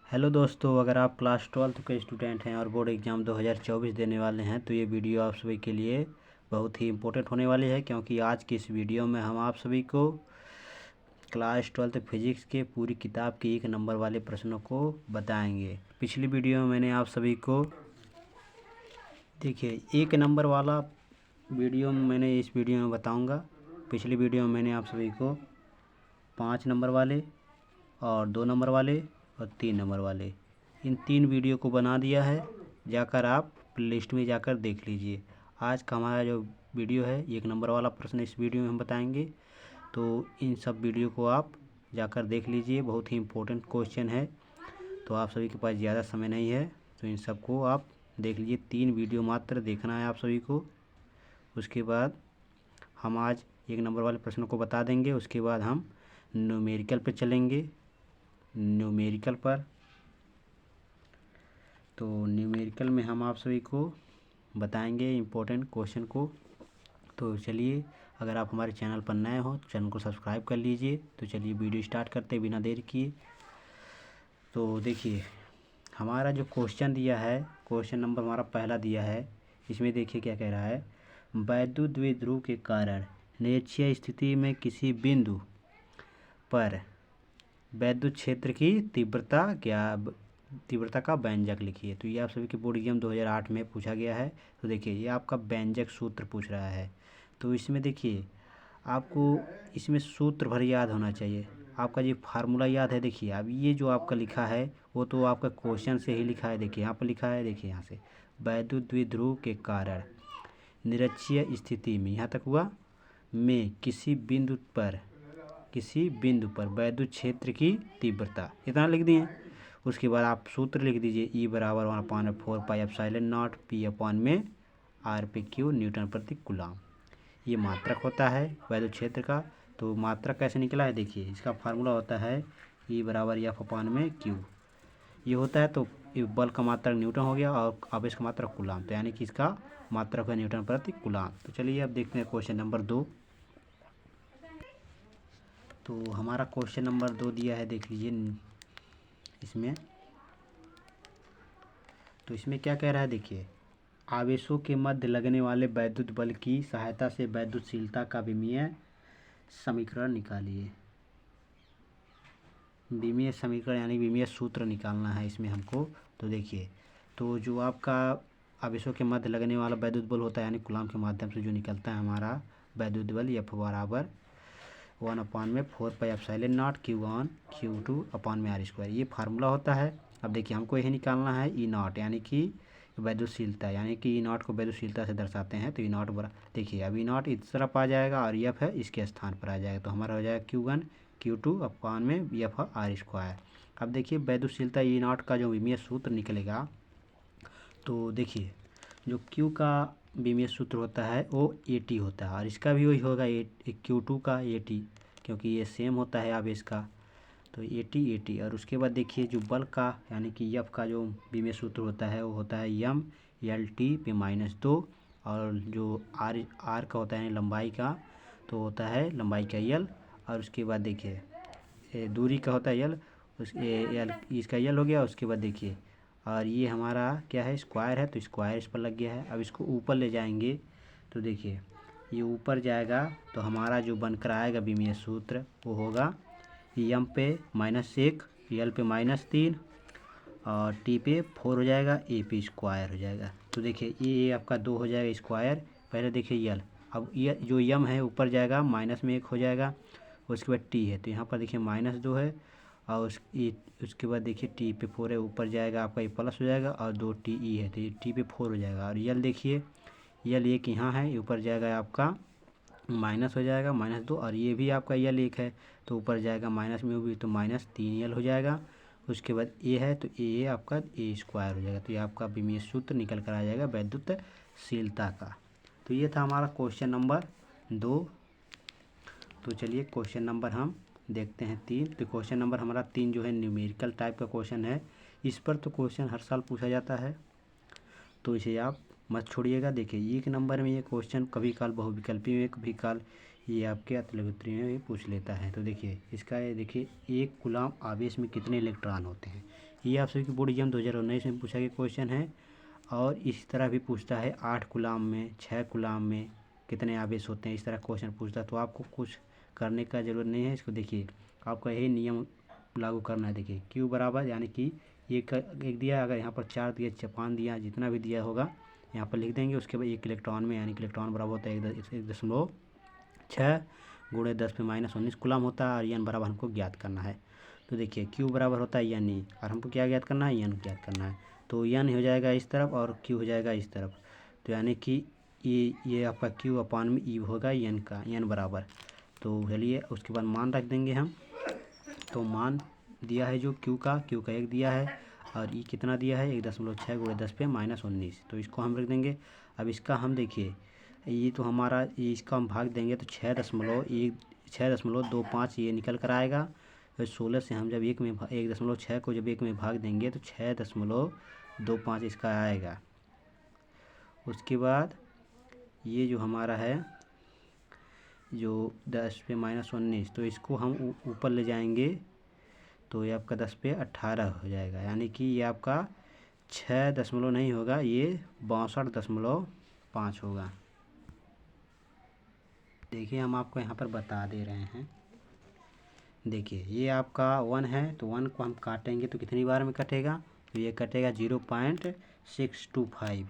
Hello दोस्तों, अगर आप क्लास 12 के स्टूडेंट हैं और बोर्ड एग्ज़ाम 2024 देने वाले हैं तो ये वीडियो आप सभी के लिए बहुत ही इम्पोर्टेंट होने वाली है, क्योंकि आज की इस वीडियो में हम आप सभी को क्लास 12 फिजिक्स के पूरी किताब के 1 नंबर वाले प्रश्नों को बताएंगे। पिछली वीडियो में मैंने आप सभी को देखिए 1 नंबर वाला वीडियो मैंने इस वीडियो में बताऊँगा। पिछली वीडियो में मैंने आप सभी को 5 नंबर वाले और 2 नंबर वाले और 3 नंबर वाले इन 3 वीडियो को बना दिया है। जाकर आप प्लेलिस्ट में जाकर देख लीजिए। आज का हमारा जो वीडियो है 1 नंबर वाला प्रश्न इस वीडियो में हम बताएंगे, तो इन सब वीडियो को आप जाकर देख लीजिए। बहुत ही इम्पोर्टेंट क्वेश्चन है, तो आप सभी के पास ज़्यादा समय नहीं है तो इन सब को आप देख लीजिए। 3 वीडियो मात्र देखना है आप सभी को। उसके बाद हम आज 1 नंबर वाले प्रश्न को बता देंगे। उसके बाद हम न्यूमेरिकल पे चलेंगे। न्यूमेरिकल पर तो न्यूमेरिकल में हम आप सभी को बताएंगे इम्पोर्टेंट क्वेश्चन को। तो चलिए, अगर आप हमारे चैनल पर नए हो तो चैनल को सब्सक्राइब कर लीजिए। तो चलिए वीडियो स्टार्ट करते बिना देर किए। तो देखिए हमारा जो क्वेश्चन दिया है, क्वेश्चन नंबर हमारा पहला दिया है। इसमें देखिए क्या कह रहा है। वैद्युत द्विध्रुव के कारण निरक्षीय स्थिति में किसी बिंदु पर वैद्युत क्षेत्र की तीव्रता का व्यंजक लिखिए। तो ये आप सभी के बोर्ड एग्जाम 2008 में पूछा गया है। तो देखिए ये आपका व्यंजक सूत्र पूछ रहा है। तो इसमें देखिए आपको इसमें सूत्र भर याद होना चाहिए। आपका ये फार्मूला याद है। देखिए अब ये जो आपका लिखा है वो तो आपका क्वेश्चन से ही लिखा है। देखिए यहाँ पर लिखा है, देखिए यहाँ से वैद्युत द्विध्रुव के कारण निरक्षीय स्थिति में, यहाँ तक हुआ, में किसी बिंदु पर वैद्युत क्षेत्र की तीव्रता, इतना लिख दिए। उसके बाद आप सूत्र लिख दीजिए E बराबर 1/4 pi epsilon not P upon में R/Q न्यूटन प्रति कूलम। ये मात्रक होता है वैद्युत क्षेत्र का। तो मात्रक कैसे निकला है, देखिए इसका फार्मूला होता है E बराबर F अपॉन में Q। ये होता है तो बल का मात्रक न्यूटन हो गया और आवेश का मात्रक कूलम, तो यानी कि इसका मात्रक है न्यूटन प्रति कूलम। तो चलिए अब देखते हैं क्वेश्चन नंबर 2। तो हमारा क्वेश्चन नंबर 2 दिया है, देख लीजिए इसमें। तो इसमें क्या कह रहा है, देखिए आवेशों के मध्य लगने वाले वैद्युत बल की सहायता से वैद्युतशीलता का विमीय समीकरण निकालिए। विमीय समीकरण यानी विमीय सूत्र निकालना है इसमें हमको। तो देखिए, तो जो आपका आवेशों के मध्य लगने वाला वैद्युत बल होता है यानी कूलम के माध्यम से जो निकलता है हमारा वैद्युत बल, F बराबर 1/4 pi epsilon not Q1 Q2 upon में R²। ये फार्मूला होता है। अब देखिए हमको यही निकालना है E0 यानी कि वैद्युतशीलता, यानी कि E0 को वैद्युतशीलता से दर्शाते हैं। तो E0 बरा, देखिए अब E0 इस तरफ आ जाएगा और F है इसके स्थान पर आ जाएगा। तो हमारा हो जाएगा Q1 Q2 अपॉन में F R²। अब देखिए वैद्युतशीलता E0 का जो विमीय सूत्र निकलेगा, तो देखिए जो Q का विमीय सूत्र होता है वो AT होता है और इसका भी वही होगा Q2 का AT, क्योंकि ये सेम होता है आवेश का। तो AT और उसके बाद देखिए जो बल का यानी कि F का जो विमीय सूत्र होता है वो होता है M/L/T/2 और जो R का होता है लंबाई का, तो होता है लंबाई का L। और उसके बाद देखिए दूरी का होता है L, L इसका L हो गया। उसके बाद देखिए और ये हमारा क्या है, स्क्वायर है, तो स्क्वायर इस पर लग गया है। अब इसको ऊपर ले जाएंगे तो देखिए ये ऊपर जाएगा तो हमारा जो बनकर आएगा विमीय सूत्र वो होगा M पे -1, L पे -3 और T पे 4 हो जाएगा, A पे स्क्वायर हो जाएगा। तो देखिए ये आपका 2 हो जाएगा स्क्वायर। पहले देखिए L, अब ये जो M है ऊपर जाएगा माइनस में 1 हो जाएगा। उसके बाद T है तो यहाँ पर देखिए -2 है और उसके बाद देखिए T पे 4 है, ऊपर जाएगा आपका ये प्लस हो जाएगा और 2TE है तो ये T पे 4 हो जाएगा। और L देखिए L एक यहाँ है, ऊपर जाएगा आपका माइनस हो जाएगा -2 और ये भी आपका L एक है तो ऊपर जाएगा माइनस में भी, तो -3L हो जाएगा। उसके बाद A है तो A आपका A² हो जाएगा। तो ये आपका विमीय सूत्र निकल कर आ जाएगा वैद्युतशीलता का। तो ये था हमारा क्वेश्चन नंबर 2। तो चलिए क्वेश्चन नंबर हम देखते हैं 3। तो क्वेश्चन नंबर हमारा 3 जो है न्यूमेरिकल टाइप का क्वेश्चन है। इस पर तो क्वेश्चन हर साल पूछा जाता है, तो इसे आप मत छोड़िएगा। देखिए 1 नंबर में ये क्वेश्चन कभी काल बहुविकल्पी में, कभी काल ये आपके अतिलघुत्री में भी पूछ लेता है। तो देखिए इसका ये देखिए 1 कूलम आवेश में कितने इलेक्ट्रॉन होते हैं, ये आप सभी की बोर्ड एग्जाम 2019 में पूछा गया क्वेश्चन है। और इस तरह भी पूछता है 8 कूलाम में, 6 कूलाम में कितने आवेश होते हैं, इस तरह क्वेश्चन पूछता है। तो आपको कुछ करने का ज़रूरत नहीं है। इसको देखिए, आपका यही नियम लागू करना है। देखिए Q बराबर, यानी कि एक दिया, अगर यहाँ पर 4 दिया, 5 दिया, जितना भी दिया होगा यहाँ पर लिख देंगे। उसके बाद 1 इलेक्ट्रॉन में, यानी कि इलेक्ट्रॉन बराबर होता है 1.6 गुणे 10⁻19 कूलाम होता है। और एन बराबर हमको ज्ञात करना है। तो देखिए Q बराबर होता है एन ई, और हमको क्या ज्ञात करना है, एन ज्ञात करना है। तो एन हो जाएगा इस तरफ और Q हो जाएगा इस तरफ। तो यानी कि ये आपका Q अपान में ई होगा एन का, एन बराबर। तो चलिए उसके बाद मान रख देंगे हम। तो मान दिया है जो Q का 1 दिया है, और ई कितना दिया है 1.6 गुणे 10⁻19। तो इसको हम रख देंगे। अब इसका हम देखिए, ये तो हमारा, इसका हम भाग देंगे तो 6.25 ये निकल कर आएगा। फिर 16 से हम जब 1.6 को जब 1 में भाग देंगे तो 6.25 इसका आएगा। उसके बाद ये जो हमारा है जो 10⁻19, तो इसको हम ऊपर ले जाएंगे तो ये आपका 10/18 हो जाएगा। यानी कि ये आपका 6 दशमलव नहीं होगा, ये 62.5 होगा। देखिए हम आपको यहाँ पर बता दे रहे हैं। देखिए ये आपका 1 है, तो 1 को हम काटेंगे तो कितनी बार में कटेगा, तो ये कटेगा 0.625।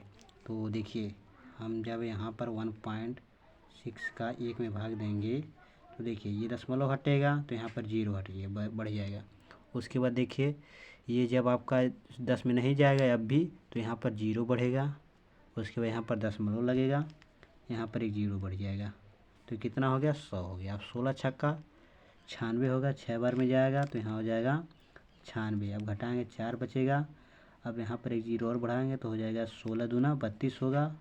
तो देखिए हम जब यहाँ पर 1.6 का 1 में भाग देंगे तो देखिए ये दशमलव हटेगा तो यहाँ पर 0 हट गया, बढ़ जाएगा। उसके बाद देखिए ये जब आपका 10 में नहीं जाएगा अब भी, तो यहाँ पर 0 बढ़ेगा। उसके बाद यहाँ पर दशमलव लगेगा, यहाँ पर एक 0 बढ़ जाएगा। तो कितना हो गया, 100 हो गया। अब 16 छक्का 96 होगा, 6 बार में जाएगा तो यहाँ हो जाएगा 96। अब घटाएंगे 4 बचेगा। अब यहाँ पर एक 0 और बढ़ाएंगे तो हो जाएगा 16 दूना 32 होगा,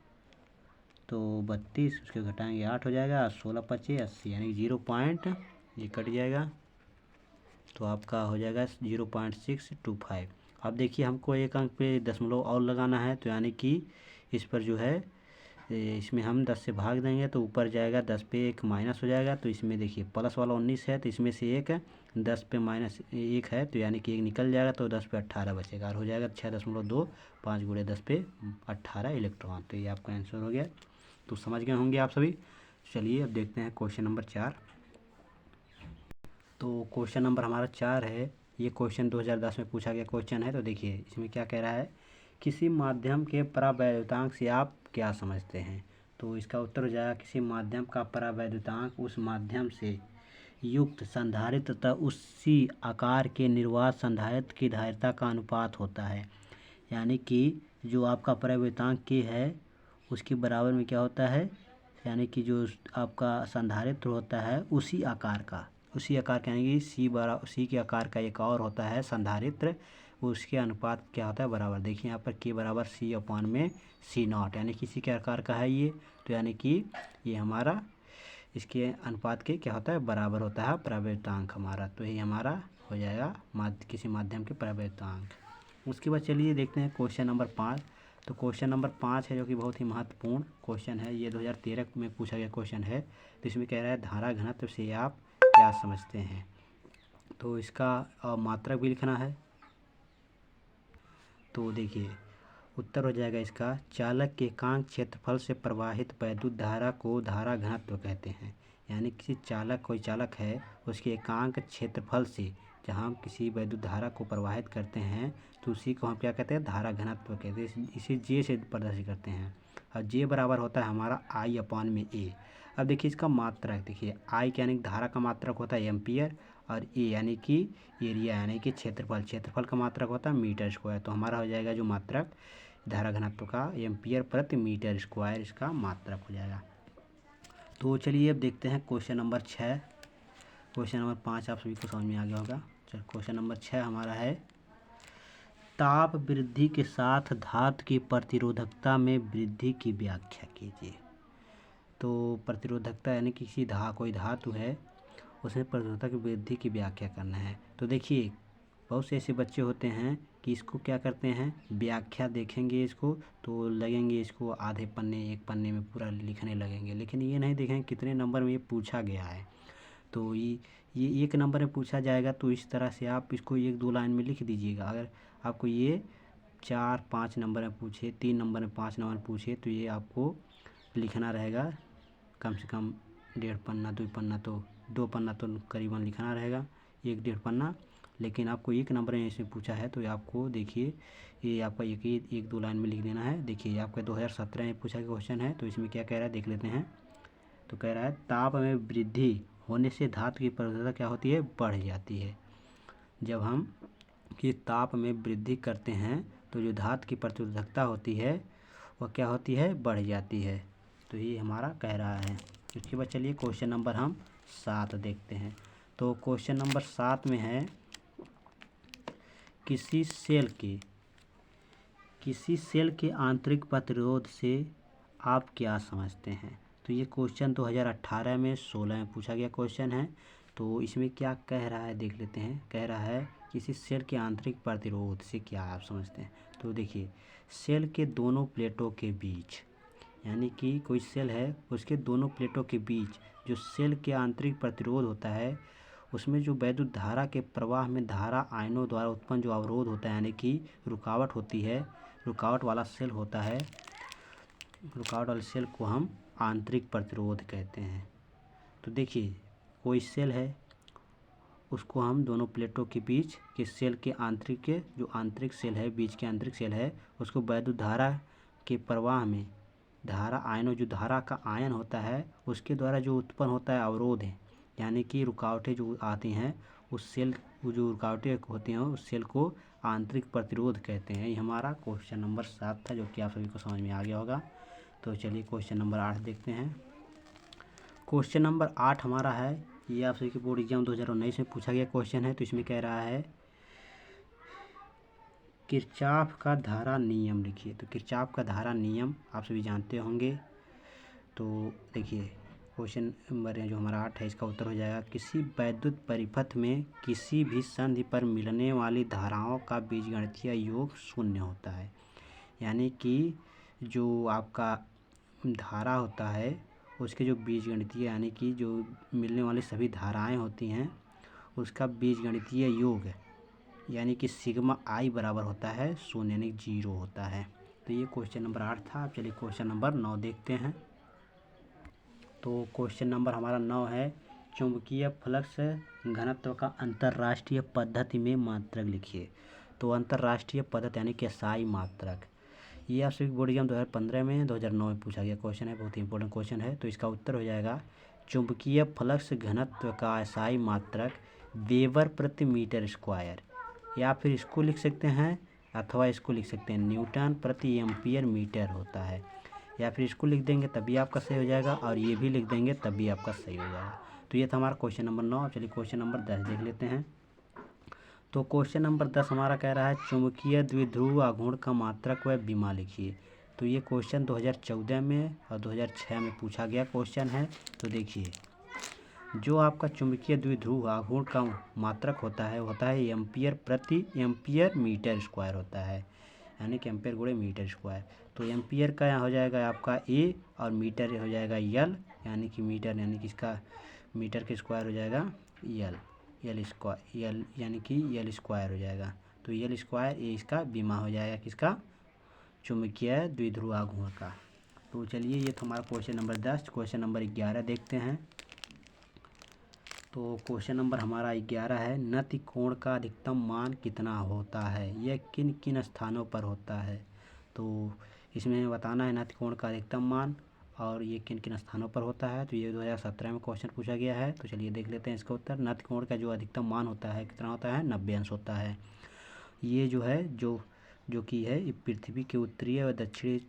तो 32, उसके घटाएंगे 8 हो जाएगा, 16 पचे 80, यानी 0 पॉइंट ये कट जाएगा। तो आपका हो जाएगा 0.625। अब देखिए हमको एक अंक पे दशमलव और लगाना है, तो यानी कि इस पर जो है इसमें हम 10 से भाग देंगे तो ऊपर जाएगा, 10 पे एक माइनस हो जाएगा। तो इसमें देखिए प्लस वाला 19 है, तो इसमें से एक 10 पे -1 है, तो यानी कि एक निकल जाएगा, तो 10/18 बचेगा और हो जाएगा 6.25 गुणे 10/18 इलेक्ट्रॉन। तो ये आपका आंसर हो गया। तो समझ गए होंगे आप सभी। चलिए अब देखते हैं क्वेश्चन नंबर 4। तो क्वेश्चन नंबर हमारा 4 है। ये क्वेश्चन 2010 में पूछा गया क्वेश्चन है। तो देखिए इसमें क्या कह रहा है, किसी माध्यम के परावैद्युतांक से आप क्या समझते हैं। तो इसका उत्तर हो जाएगा, किसी माध्यम का परावैद्युतांक उस माध्यम से युक्त संधारित्र तथा उसी आकार के निर्वात संधारित्र की धारिता का अनुपात होता है। यानी कि जो आपका परावैद्युतांक के है उसके बराबर में क्या होता है, यानी कि जो आपका संधारित्र होता है उसी आकार का यानी कि सी के आकार का एक और होता है संधारित्र, उसके अनुपात क्या होता है, बराबर। देखिए यहाँ पर के बराबर C/C0, यानी किसी के आकार का है ये, तो यानी कि ये हमारा इसके अनुपात के क्या होता है, बराबर होता है परावैद्युतांक हमारा। तो ये हमारा हो जाएगा किसी माध्यम के परावैद्युतांक। उसके बाद चलिए देखते हैं क्वेश्चन नंबर 5। तो क्वेश्चन नंबर 5 है जो कि बहुत ही महत्वपूर्ण क्वेश्चन है। ये 2013 में पूछा गया क्वेश्चन है। तो इसमें कह रहा है धारा घनत्व से आप क्या समझते हैं। तो इसका मात्रक भी लिखना है। तो देखिए उत्तर हो जाएगा इसका, चालक के एकांक क्षेत्रफल से प्रवाहित वैद्युत धारा को धारा घनत्व कहते हैं। यानी कोई चालक है उसके एकांक क्षेत्रफल से जहाँ हम किसी वैद्युत धारा को प्रवाहित करते हैं तो उसी को हम क्या कहते हैं, धारा घनत्व कहते हैं। इसे जे से प्रदर्शित करते हैं। और जे बराबर होता है हमारा I/A। अब देखिए इसका मात्रक, देखिए I यानी धारा का मात्रक होता है एम्पियर, और ए यानी कि एरिया यानी कि क्षेत्रफल का मात्रक होता है मीटर स्क्वायर। तो हमारा हो जाएगा जो मात्रक धारा घनत्व का एम्पियर प्रति मीटर स्क्वायर इसका मात्रक हो जाएगा। तो चलिए अब देखते हैं क्वेश्चन नंबर 6। क्वेश्चन नंबर 5 आप सभी को समझ में आ गया होगा। चल क्वेश्चन नंबर 6 हमारा है, ताप वृद्धि के साथ धातु की प्रतिरोधकता में वृद्धि की व्याख्या कीजिए। तो प्रतिरोधकता यानी किसी कोई धातु है उसमें प्रतिरोधकता की वृद्धि की व्याख्या करना है। तो देखिए बहुत से ऐसे बच्चे होते हैं कि इसको क्या करते हैं, व्याख्या देखेंगे इसको तो लगेंगे इसको आधे पन्ने एक पन्ने में पूरा लिखने लगेंगे, लेकिन ये नहीं देखेंगे कितने नंबर में ये पूछा गया है। तो ये 1 नंबर में पूछा जाएगा तो इस तरह से आप इसको 1-2 लाइन में लिख दीजिएगा। अगर आपको ये 4-5 नंबर में पूछे, 3 नंबर में, 5 नंबर में पूछे तो ये आपको लिखना रहेगा कम से कम 1.5 पन्ना, 2 पन्ना, तो 2 पन्ना तो करीबन लिखना रहेगा, 1-1.5 पन्ना। लेकिन आपको 1 नंबर में इसमें पूछा है तो आपको देखिए ये आपका 1-2 लाइन में लिख देना है। देखिए आपका 2017 में पूछा गया क्वेश्चन है, तो इसमें क्या कह रहा है देख लेते हैं। तो कह रहा है ताप में वृद्धि होने से धातु की प्रवृत्ति क्या होती है, बढ़ जाती है। जब हम कि ताप में वृद्धि करते हैं तो जो धातु की प्रतिरोधकता होती है वह क्या होती है, बढ़ जाती है। तो ये हमारा कह रहा है। उसके बाद चलिए क्वेश्चन नंबर हम 7 देखते हैं। तो क्वेश्चन नंबर 7 में है किसी सेल के आंतरिक प्रतिरोध से आप क्या समझते हैं। तो ये क्वेश्चन 2018 में 16 में पूछा गया क्वेश्चन है। तो इसमें क्या कह रहा है देख लेते हैं। कह रहा है किसी सेल के आंतरिक प्रतिरोध से क्या आप समझते हैं। तो देखिए सेल के दोनों प्लेटों के बीच, यानी कि कोई सेल है उसके दोनों प्लेटों के बीच जो सेल के आंतरिक प्रतिरोध होता है उसमें जो वैद्युत धारा के प्रवाह में धारा आयनों द्वारा उत्पन्न जो अवरोध होता है, यानी कि रुकावट होती है, रुकावट वाला सेल होता है, रुकावट वाले सेल को हम आंतरिक प्रतिरोध कहते हैं। तो देखिए कोई सेल है उसको हम दोनों प्लेटों के बीच के सेल के आंतरिक के जो आंतरिक सेल है, बीच के आंतरिक सेल है, उसको वैद्युत धारा के प्रवाह में धारा आयनों जो धारा का आयन होता है उसके द्वारा जो उत्पन्न होता है अवरोध है, यानी कि रुकावटें जो आती हैं उस सेल वो जो रुकावटें होती हैं उस सेल को आंतरिक प्रतिरोध कहते हैं। ये हमारा क्वेश्चन नंबर 7 था जो कि आप सभी को समझ में आ गया होगा। तो चलिए क्वेश्चन नंबर 8 देखते हैं। क्वेश्चन नंबर 8 हमारा है, ये आप सभी के बोर्ड एग्जाम 2019 में पूछा गया क्वेश्चन है। तो इसमें कह रहा है किरचॉफ का धारा नियम लिखिए। तो किरचॉफ का धारा नियम आप सभी जानते होंगे। तो देखिए क्वेश्चन नंबर जो हमारा 8 है इसका उत्तर हो जाएगा किसी वैद्युत परिपथ में किसी भी संधि पर मिलने वाली धाराओं का बीजगणितीय योग शून्य होता है। यानी कि जो आपका धारा होता है उसके जो बीजगणितीय यानी कि जो मिलने वाली सभी धाराएं होती हैं उसका बीजगणितीय योग यानी कि सिग्मा आई बराबर होता है 0 यानी 0 होता है। तो ये क्वेश्चन नंबर 8 था। अब चलिए क्वेश्चन नंबर 9 देखते हैं। तो क्वेश्चन नंबर हमारा 9 है चुंबकीय फ्लक्स घनत्व का अंतर्राष्ट्रीय पद्धति में मात्रक लिखिए। तो अंतर्राष्ट्रीय पद्धति यानी कि SI मात्रक, ये आप सभी बोर्ड एग्जाम 2015 में 2009 में पूछा गया क्वेश्चन है, बहुत ही इंपॉर्टेंट क्वेश्चन है। तो इसका उत्तर हो जाएगा चुंबकीय फ्लक्स घनत्व का SI मात्रक वेबर प्रति मीटर स्क्वायर, या फिर इसको लिख सकते हैं अथवा इसको लिख सकते हैं न्यूटन प्रति एम्पियर मीटर होता है, या फिर इसको लिख देंगे तभी आपका सही हो जाएगा और ये भी लिख देंगे तभी आपका सही हो जाएगा। तो ये था हमारा क्वेश्चन नंबर 9। चलिए क्वेश्चन नंबर 10 देख लेते हैं। तो क्वेश्चन नंबर 10 हमारा कह रहा है चुंबकीय द्विध्रुव आघूर्ण का मात्रक व विमा लिखिए। तो ये क्वेश्चन 2014 में और 2006 में पूछा गया क्वेश्चन है। तो देखिए जो आपका चुंबकीय द्विध्रुव आघूर्ण का मात्रक होता है एम्पियर प्रति एम्पियर मीटर स्क्वायर होता है, यानी कि एम्पियर गुणे मीटर स्क्वायर। तो एम्पियर का यहाँ हो जाएगा आपका A और मीटर हो जाएगा L, यानी कि मीटर यानी कि इसका मीटर के स्क्वायर हो जाएगा L स्क्वायर L यानी कि L स्क्वायर हो जाएगा। तो L स्क्वायर ये इसका विमा हो जाएगा किसका, चुंबकीय द्विध्रुव आघूर्ण का। तो चलिए ये तो हमारा क्वेश्चन नंबर 10। क्वेश्चन नंबर 11 देखते हैं। तो क्वेश्चन नंबर हमारा 11 है नति कोण का अधिकतम मान कितना होता है, यह किन किन स्थानों पर होता है। तो इसमें बताना है नति कोण का अधिकतम मान और ये किन किन स्थानों पर होता है। तो ये 2017 में क्वेश्चन पूछा गया है। तो चलिए देख लेते हैं इसका उत्तर। नति कोण का जो अधिकतम मान होता है कितना होता है, 90 अंश होता है। ये जो है जो कि है ये पृथ्वी के उत्तरीय व दक्षिणी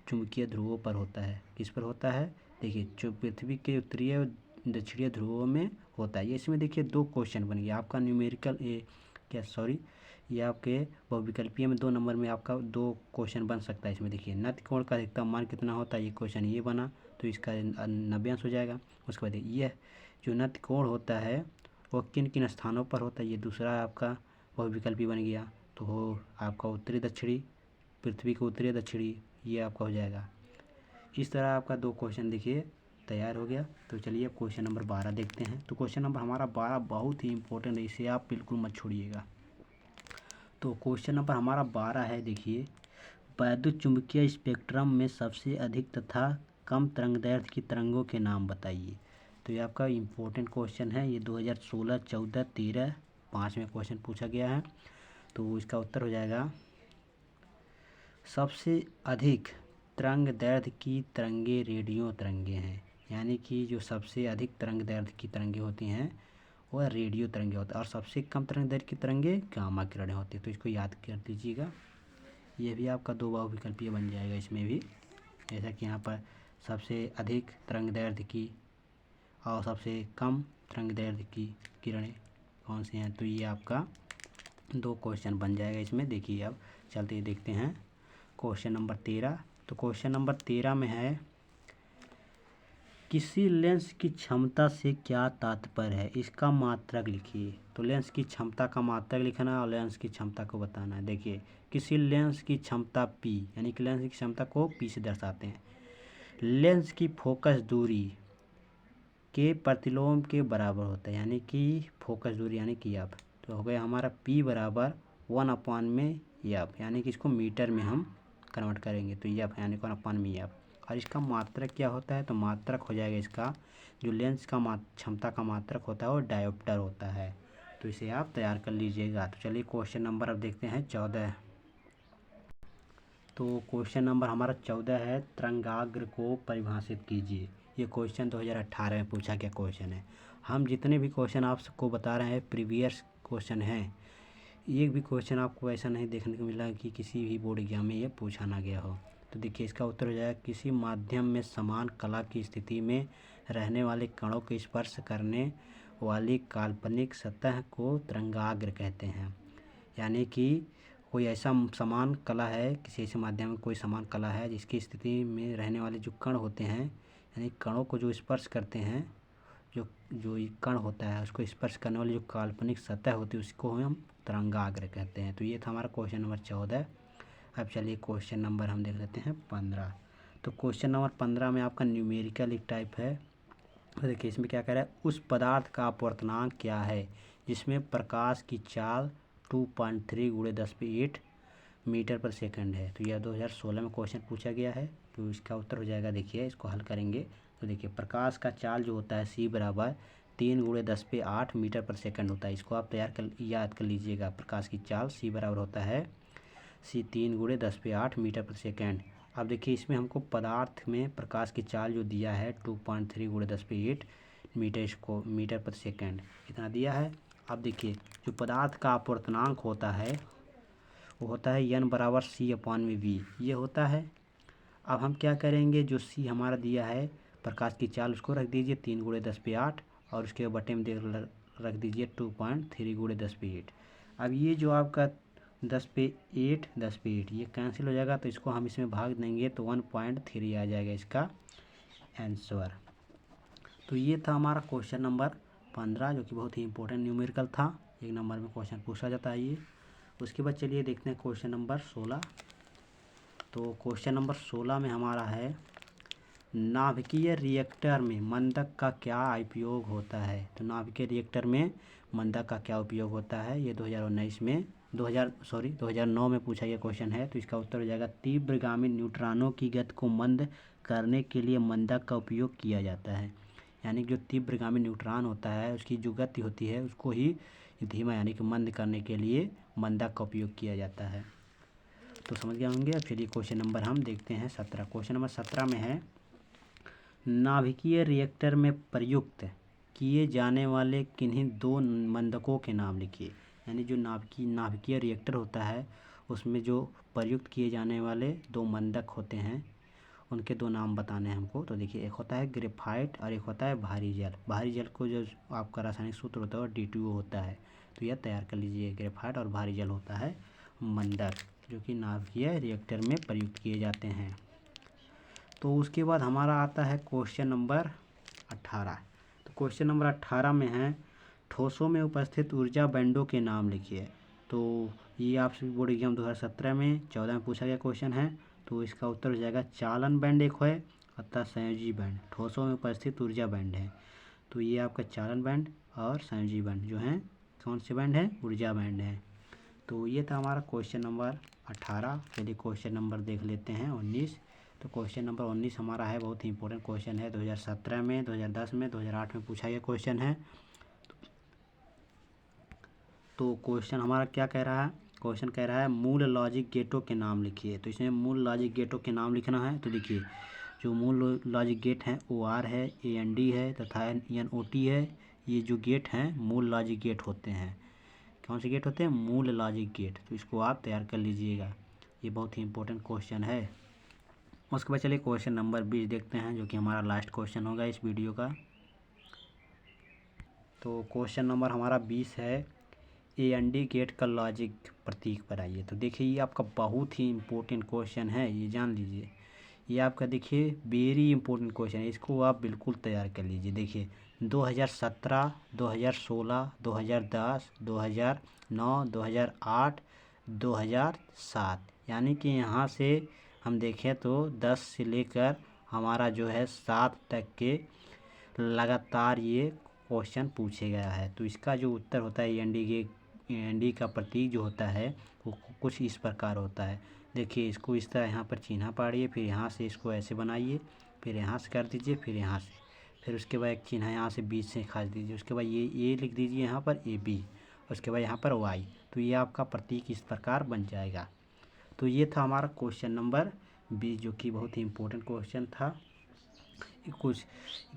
चुंबकीय ध्रुवों पर होता है। किस पर होता है, देखिए जो पृथ्वी के उत्तरीय व दक्षिणीय ध्रुवों में होता है। ये इसमें देखिए 2 क्वेश्चन बन गया आपका न्यूमेरिकल ये आपके बहुविकल्पीय में 2 नंबर में आपका 2 क्वेश्चन बन सकता है। इसमें देखिए नति कोण का अधिकतम मान कितना होता है, ये क्वेश्चन ये बना तो इसका 90 अंश हो जाएगा। उसके बाद यह जो नति कोण होता है वो किन किन स्थानों पर होता है, ये दूसरा आपका बहुविकल्पी बन गया। तो हो आपका उत्तरी दक्षिणी, पृथ्वी के उत्तरी दक्षिणी, ये आपका हो जाएगा। इस तरह आपका 2 क्वेश्चन देखिए तैयार हो गया। तो चलिए अब क्वेश्चन नंबर 12 देखते हैं। तो क्वेश्चन नंबर हमारा 12 बहुत ही इंपॉर्टेंट है, इसे आप बिल्कुल मत छोड़िएगा। तो क्वेश्चन नंबर हमारा 12 है, देखिए, वैद्युत चुंबकीय स्पेक्ट्रम में सबसे अधिक तथा कम तरंगदैर्घ्य की तरंगों के नाम बताइए। तो ये आपका इम्पोर्टेंट क्वेश्चन है, ये 2016, 14, 13, 5 में क्वेश्चन पूछा गया है। तो इसका उत्तर हो जाएगा सबसे अधिक तरंगदैर्घ्य की तरंगे रेडियो तरंगे हैं, यानी कि जो सबसे अधिक तरंगदैर्घ्य की तरंगे होती हैं वह रेडियो तरंगे होती है, और सबसे कम तरंगदैर्घ्य की तरंगे गामा किरणें होती है। तो इसको याद कर लीजिएगा, ये भी आपका 2 बहुविकल्पीय बन जाएगा इसमें भी, जैसा कि यहाँ पर सबसे अधिक तरंगदैर्घ्य की और सबसे कम तरंगदैर्घ्य की किरणें कौन सी हैं, तो ये आपका 2 क्वेश्चन बन जाएगा इसमें। देखिए अब चलते ही देखते हैं क्वेश्चन नंबर 13। तो क्वेश्चन नंबर 13 में है, किसी लेंस की क्षमता से क्या तात्पर्य है, इसका मात्रक लिखिए। तो लेंस की क्षमता का मात्रक लिखना है और लेंस की क्षमता को बताना है। देखिए, किसी लेंस की क्षमता P, यानी कि लेंस की क्षमता को P से दर्शाते हैं। लेंस की फोकस दूरी के प्रतिलोम के बराबर होता है, यानी कि फोकस दूरी यानी कि एफ। तो हो गया हमारा P बराबर 1/में एफ, यानी कि इसको मीटर में हम कन्वर्ट करेंगे तो एफ यानी 1/में एफ। और इसका मात्रक क्या होता है, तो मात्रक हो जाएगा इसका, जो लेंस का क्षमता का मात्रक होता है वो डायोप्टर होता है। तो इसे आप तैयार कर लीजिएगा। तो चलिए क्वेश्चन नंबर अब देखते हैं 14। तो क्वेश्चन नंबर हमारा 14 है, तरंगाग्र को परिभाषित कीजिए। ये क्वेश्चन 2018 में पूछा गया क्वेश्चन है। हम जितने भी क्वेश्चन आप सबको बता रहे हैं प्रीवियस क्वेश्चन हैं, एक भी क्वेश्चन आपको ऐसा नहीं देखने को मिला कि किसी भी बोर्ड एग्जाम में ये पूछा ना गया हो। तो देखिए इसका उत्तर हो जाएगा, किसी माध्यम में समान कला की स्थिति में रहने वाले कणों को स्पर्श करने वाली काल्पनिक सतह को तरंगाग्र कहते हैं। यानी कि कोई ऐसा समान कला है, किसी ऐसे माध्यम में कोई समान कला है जिसकी स्थिति में रहने वाले जो कण होते हैं, यानी कणों को जो स्पर्श करते हैं, जो जो कण होता है उसको स्पर्श करने वाली जो काल्पनिक सतह होती है उसको हम तरंगाग्र कहते हैं। तो ये था हमारा क्वेश्चन नंबर 14। अब चलिए क्वेश्चन नंबर हम देख लेते हैं 15। तो क्वेश्चन नंबर 15 में आपका न्यूमेरिकल एक टाइप है। तो देखिए इसमें क्या कह रहा है, उस पदार्थ का अपवर्तनांक क्या है जिसमें प्रकाश की चाल 2.3 × 10⁸ मीटर पर सेकंड है। तो यह 2016 में क्वेश्चन पूछा गया है। तो इसका उत्तर हो जाएगा, देखिए इसको हल करेंगे तो देखिए प्रकाश का चाल जो होता है C बराबर 3 × 10⁸ मीटर पर सेकंड होता है। इसको आप याद कर लीजिएगा, प्रकाश की चाल C बराबर होता है 3 × 10⁸ मीटर पर सेकंड। अब देखिए इसमें हमको पदार्थ में प्रकाश की चाल जो दिया है 2.3 × 10⁸ मीटर पर सेकंड इतना दिया है। अब देखिए जो पदार्थ का अपवर्तनांक होता है वो होता है n बराबर C/v, ये होता है। अब हम क्या करेंगे, जो C हमारा दिया है प्रकाश की चाल उसको रख दीजिए 3 × 10⁸ और उसके बटे में रख दीजिए 2.3 × 10⁸। अब ये जो आपका 10⁸ ये कैंसिल हो जाएगा, तो इसको हम इसमें भाग देंगे तो 1.3 आ जाएगा इसका आंसर। तो ये था हमारा क्वेश्चन नंबर 15, जो कि बहुत ही इंपॉर्टेंट न्यूमेरिकल था, 1 नंबर में क्वेश्चन पूछा जाता है ये। उसके बाद चलिए देखते हैं क्वेश्चन नंबर 16। तो क्वेश्चन नंबर 16 में हमारा है, नाभिकीय रिएक्टर में मंदक का क्या उपयोग होता है। तो नाभिकीय रिएक्टर में मंदक का क्या उपयोग होता है, ये 2009 में पूछा गया क्वेश्चन है। तो इसका उत्तर हो जाएगा, तीव्रगामी न्यूट्रॉनों की गति को मंद करने के लिए मंदक का उपयोग किया जाता है। यानी जो तीव्रगामी न्यूट्रॉन होता है उसकी जो गति होती है उसको ही धीमा यानी कि मंद करने के लिए मंदक का उपयोग किया जाता है। तो समझ गए होंगे। अब चलिए क्वेश्चन नंबर हम देखते हैं 17। क्वेश्चन नंबर 17 में है, नाभिकीय रिएक्टर में प्रयुक्त किए जाने वाले किन्हीं 2 मंदकों के नाम लिखिए। यानी जो नाभिकीय रिएक्टर होता है उसमें जो प्रयुक्त किए जाने वाले 2 मंदक होते हैं उनके 2 नाम बताने हैं हमको। तो देखिए एक होता है ग्रेफाइट और एक होता है भारी जल। भारी जल को जो आपका रासायनिक सूत्र होता है वो D2O होता है। तो यह तैयार कर लीजिए, ग्रेफाइट और भारी जल होता है मंदक जो कि नाभिकीय रिएक्टर में प्रयुक्त किए जाते हैं। तो उसके बाद हमारा आता है क्वेश्चन नंबर 18। तो क्वेश्चन नंबर 18 में है, ठोसों में उपस्थित ऊर्जा बैंडों के नाम लिखिए। तो ये आपसे बोर्ड एग्जाम 2017 में 14 में पूछा गया क्वेश्चन है। तो इसका उत्तर हो जाएगा, चालन बैंड एक है अतः संयोजी बैंड ठोसों में उपस्थित ऊर्जा बैंड है। तो ये आपका चालन बैंड और संयोजी बैंड जो हैं कौन से बैंड हैं? ऊर्जा बैंड है। तो ये था हमारा क्वेश्चन नंबर 18। चलिए क्वेश्चन नंबर देख लेते हैं 19। तो क्वेश्चन नंबर 19 हमारा है, बहुत ही इंपॉर्टेंट क्वेश्चन है। 2017 में, 2010 में, 2008 में पूछा गया क्वेश्चन है। तो क्वेश्चन हमारा क्या कह रहा है? क्वेश्चन कह रहा है मूल लॉजिक गेटों के नाम लिखिए। तो इसमें मूल लॉजिक गेटों के नाम लिखना है। तो देखिए जो मूल लॉजिक गेट हैं OR है, AND है तथा NOT है। ये जो गेट हैं मूल लॉजिक गेट होते हैं। कौन से गेट होते हैं? मूल लॉजिक गेट। तो इसको आप तैयार कर लीजिएगा, ये बहुत ही इंपॉर्टेंट क्वेश्चन है। उसके बाद चलिए क्वेश्चन नंबर 20 देखते हैं, जो कि हमारा लास्ट क्वेश्चन होगा इस वीडियो का। तो क्वेश्चन नंबर हमारा 20 है, AND गेट का लॉजिक प्रतीक बनाइए। तो देखिए ये आपका बहुत ही इम्पोर्टेंट क्वेश्चन है, ये जान लीजिए। ये आपका देखिए वेरी इंपॉर्टेंट क्वेश्चन है, इसको आप बिल्कुल तैयार कर लीजिए। देखिए 2017, 2016, 2010, 2009, 2008, 2007, यानी कि यहाँ से हम देखें तो 10 से लेकर हमारा जो है 7 तक के लगातार ये क्वेश्चन पूछे गया है। तो इसका जो उत्तर होता है AND का प्रतीक जो होता है वो कुछ इस प्रकार होता है। देखिए इसको इस तरह यहाँ पर चिन्ह पाड़िए, फिर यहाँ से इसको ऐसे बनाइए, फिर यहाँ से कर दीजिए, फिर यहाँ से, फिर उसके बाद एक चिन्ह यहाँ से बीच से खींच दीजिए। उसके बाद ये लिख दीजिए यहाँ पर AB, उसके बाद यहाँ पर Y। तो ये आपका प्रतीक इस प्रकार बन जाएगा। तो ये था हमारा क्वेश्चन नंबर 20, जो कि बहुत ही इम्पोर्टेंट क्वेश्चन था कुछ।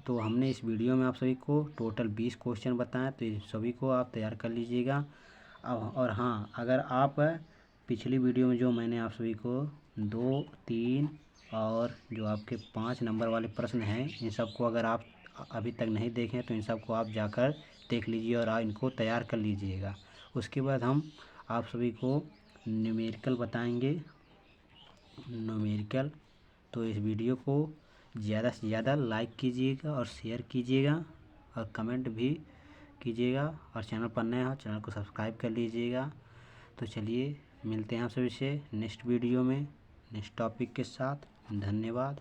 तो हमने इस वीडियो में आप सभी को टोटल 20 क्वेश्चन बताएं, तो इन सभी को आप तैयार कर लीजिएगा। और हाँ, अगर आप पिछली वीडियो में जो मैंने आप सभी को 2, 3 और जो आपके 5 नंबर वाले प्रश्न हैं, इन सबको अगर आप अभी तक नहीं देखें तो इन सबको आप जाकर देख लीजिए और इनको तैयार कर लीजिएगा। उसके बाद हम आप सभी को न्यूमेरिकल बताएंगे, न्यूमेरिकल। तो इस वीडियो को ज़्यादा से ज़्यादा लाइक कीजिएगा और शेयर कीजिएगा और कमेंट भी कीजिएगा, और चैनल पर नए हो चैनल को सब्सक्राइब कर लीजिएगा। तो चलिए मिलते हैं आप सभी से नेक्स्ट वीडियो में नेक्स्ट टॉपिक के साथ। धन्यवाद।